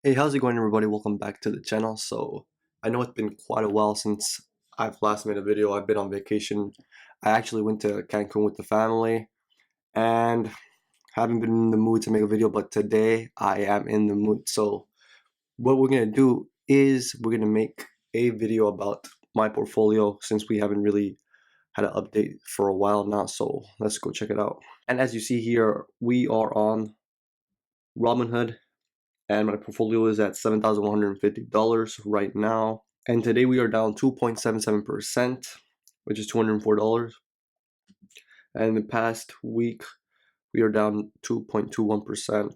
Hey, how's it going, everybody? Welcome back to the channel. So I know it's been quite a while since I've last made a video. I've been on vacation. I actually went to Cancun with the family and haven't been in the mood to make a video, but today I am in the mood. So what we're gonna do is we're gonna make a video about my portfolio since we haven't really had an update for a while now. So let's go check it out. And as you see here, we are on Robinhood, and my portfolio is at $7,150 right now. And today we are down 2.77%, which is $204. And in the past week, we are down 2.21%,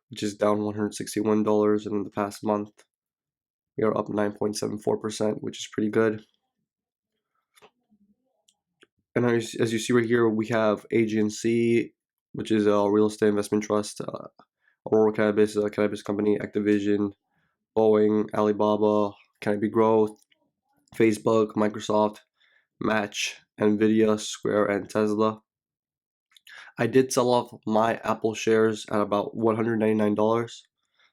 which is down $161. And in the past month, we are up 9.74%, which is pretty good. And as you see right here, we have AGNC, which is a real estate investment trust, Aurora Cannabis, a cannabis company, Activision, Boeing, Alibaba, Canopy Growth, Facebook, Microsoft, Match, Nvidia, Square, and Tesla. I did sell off my Apple shares at about $199.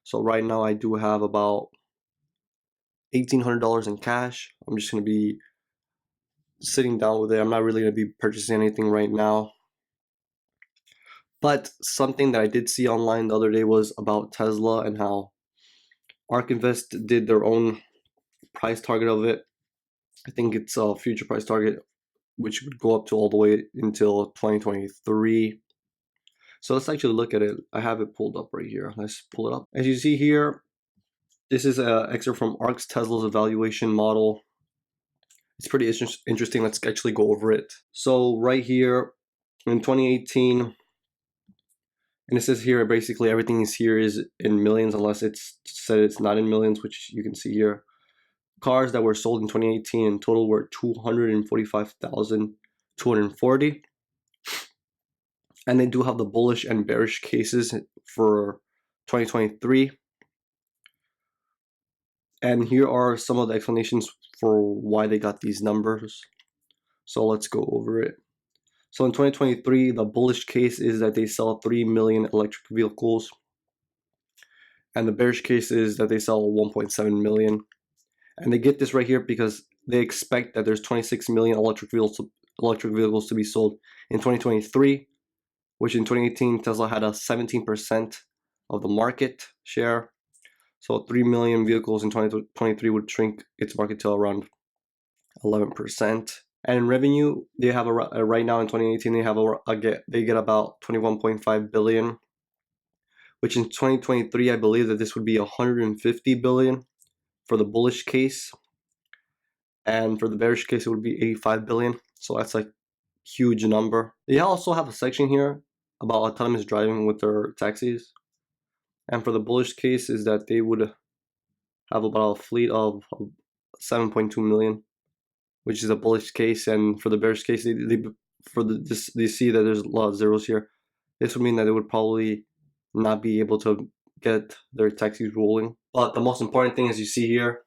So right now I do have about $1,800 in cash. I'm just going to be sitting down with it. I'm not really going to be purchasing anything right now. But something that I did see online the other day was about Tesla and how ARK Invest did their own price target of it. I think it's a future price target which would go up to all the way until 2023. So let's actually look at it. I have it pulled up right here. Let's pull it up. As you see here, this is an excerpt from ARK's Tesla's evaluation model. It's pretty interesting. Let's actually go over it. So right here in 2018, and it says here basically everything is here is in millions unless it's said it's not in millions, which you can see here. Cars that were sold in 2018 in total were 245,240. And they do have the bullish and bearish cases for 2023. And here are some of the explanations for why they got these numbers. So let's go over it. So in 2023, the bullish case is that they sell 3 million electric vehicles. And the bearish case is that they sell 1.7 million. And they get this right here because they expect that there's 26 million electric vehicles to be sold in 2023, which in 2018 Tesla had a 17% of the market share. So 3 million vehicles in 2023 would shrink its market to around 11%. And in revenue, they have right now in 2018 they get about 21.5 billion, which in 2023 I believe that this would be 150 billion for the bullish case, and for the bearish case it would be 85 billion. So that's like huge number. They also have a section here about autonomous driving with their taxis. And for the bullish case is that they would have about a fleet of 7.2 million, which is a bullish case. And for the bearish case, they see that there's a lot of zeros here. This would mean that they would probably not be able to get their taxis rolling. But the most important thing, as you see here,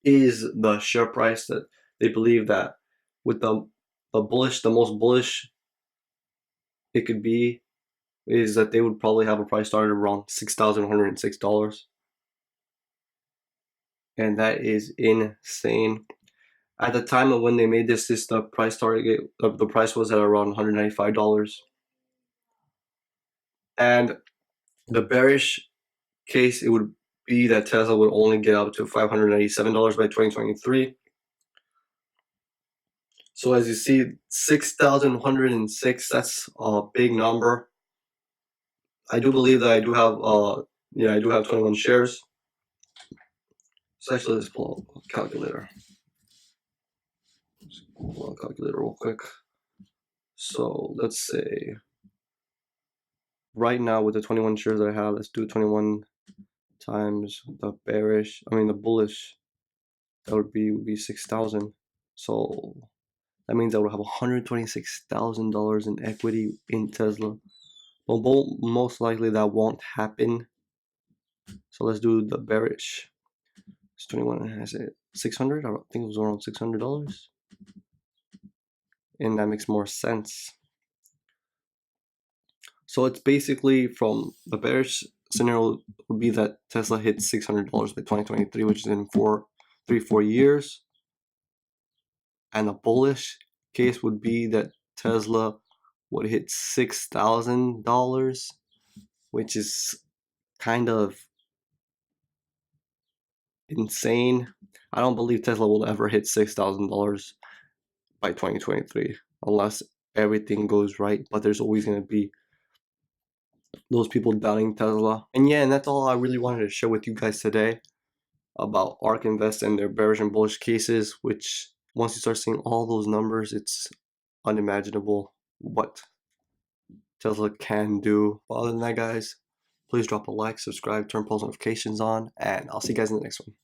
is the share price. That they believe that with the most bullish it could be is that they would probably have a price target around $6,106. And that is insane. At the time of when they made this the price target of the price was at around $195. And the bearish case, it would be that Tesla would only get up to $597 by 2023. So as you see, 6,106, that's a big number. I do believe that I do have 21 shares. So actually, let's pull up a calculator. Let's pull up a calculator real quick. So let's say right now with the 21 shares that I have, let's do 21 times the bullish. That would be 6,000. So that means I would have $126,000 in equity in Tesla. But most likely that won't happen. So let's do the bearish. It's 21. Has it 600? I think it was around $600. And that makes more sense. So it's basically from the bearish scenario would be that Tesla hits $600 by 2023, which is in 4 years. And the bullish case would be that Tesla would hit $6,000, which is kind of insane. I don't believe Tesla will ever hit $6,000 by 2023 unless everything goes right, but there's always going to be those people doubting Tesla. And yeah, and that's all I really wanted to share with you guys today about ARK Invest and their bearish and bullish cases, which once you start seeing all those numbers, it's unimaginable what Tesla can do. But other than that, guys, please drop a like, subscribe, turn post notifications on, and I'll see you guys in the next one.